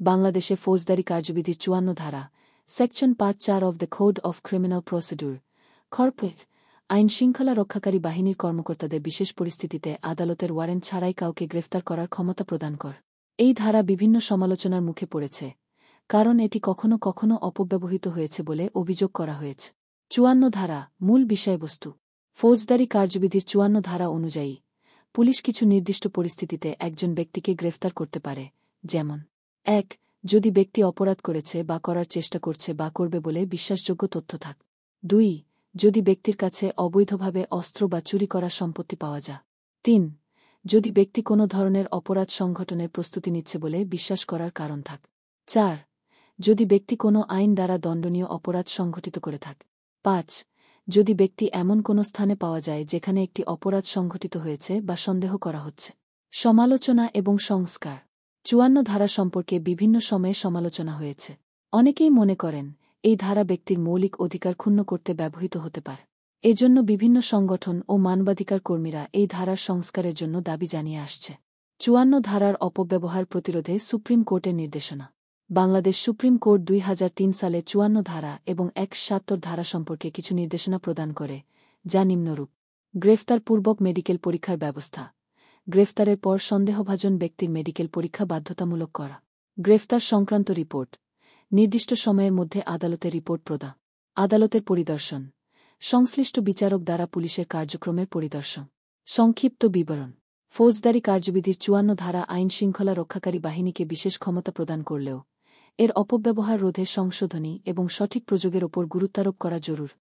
বাংলাদেশে ফৌজদারি কার্যবিধির ৫৪ ধারা সেকশন ৫-৪ of the code of criminal procedure খরপেট আইন শৃঙ্খলা রক্ষাকারী বাহিনীর কর্মকর্তাদের বিশেষ পরিস্থিতিতে আদালতের ওয়ারেন্ট ছাড়াই কাউকে গ্রেফতার করার ক্ষমতা প্রদান কর। এই ধারা বিভিন্ন সমালোচনার মুখে পড়েছে, কারণ এটি কখনো কখনো অপব্যবহৃত হয়েছে বলে অভিযোগ করা হয়েছে। ৫৪ ধারা মূল বিষয়বস্তু। ফৌজদারি কার্যবিধির ৫৪ ধারা অনুযায়ী পুলিশ কিছু নির্দিষ্ট পরিস্থিতিতে একজন ব্যক্তিকে গ্রেফতার করতে পারে, যেমন ১. যদি ব্যক্তি অপরাধ করেছে বা করার চেষ্টা করছে বা করবে বলে বিশ্বাসযোগ্য তথ্য থাক। ২. যদি ব্যক্তির কাছে অবৈধভাবে অস্ত্র বা চুরি করা সম্পত্তি পাওয়া যায়। ৩. যদি ব্যক্তি কোনো ধরনের অপরাধ সংঘটনের প্রস্তুতি নিচ্ছে বলে বিশ্বাস করার কারণ থাক। ৪. যদি ব্যক্তি কোনো আইন দ্বারা দণ্ডনীয় অপরাধ সংঘটিত করে থাকে। ৫. যদি ব্যক্তি এমন কোনো স্থানে পাওয়া যায় যেখানে একটি অপরাধ সংঘটিত হয়েছে বা সন্দেহ করা হচ্ছে। সমালোচনা এবং সংস্কার। ৫৪ ধারা সম্পর্কে বিভিন্ন সময়ে সমালোচনা হয়েছে। অনেকেই মনে করেন এই ধারা ব্যক্তির মৌলিক অধিকার ক্ষুণ্ণ করতে ব্যবহৃত হতে পারে। এজন্য বিভিন্ন সংগঠন ও মানবাধিকার কর্মীরা এই ধারার সংস্কারের জন্য দাবি জানিয়ে আসছে। ৫৪ ধারার অপব্যবহার প্রতিরোধে সুপ্রিম কোর্টের নির্দেশনা। বাংলাদেশ সুপ্রিম কোর্ট ২০০৩ সালে ৫৪ ধারা এবং ১৭০ ধারা সম্পর্কে কিছু নির্দেশনা প্রদান করে, যা নিম্নরূপ: গ্রেফতারপূর্বক মেডিকেল পরীক্ষার ব্যবস্থা। গ্রেফতারের পর সন্দেহভাজন ব্যক্তির মেডিকেল পরীক্ষা বাধ্যতামূলক করা। গ্রেফতার সংক্রান্ত রিপোর্ট। নির্দিষ্ট সময়ের মধ্যে আদালতে রিপোর্ট প্রদান। আদালতের পরিদর্শন। সংশ্লিষ্ট বিচারক দ্বারা পুলিশের কার্যক্রমের পরিদর্শন। সংক্ষিপ্ত বিবরণ। ফৌজদারি কার্যবিধির ৫৪ ধারা আইন শৃঙ্খলা রক্ষাকারী বাহিনীকে বিশেষ ক্ষমতা প্রদান করলেও এর অপব্যবহার রোধে সংশোধনী এবং সঠিক প্রযোগের ওপর গুরুত্বারোপ করা জরুরি।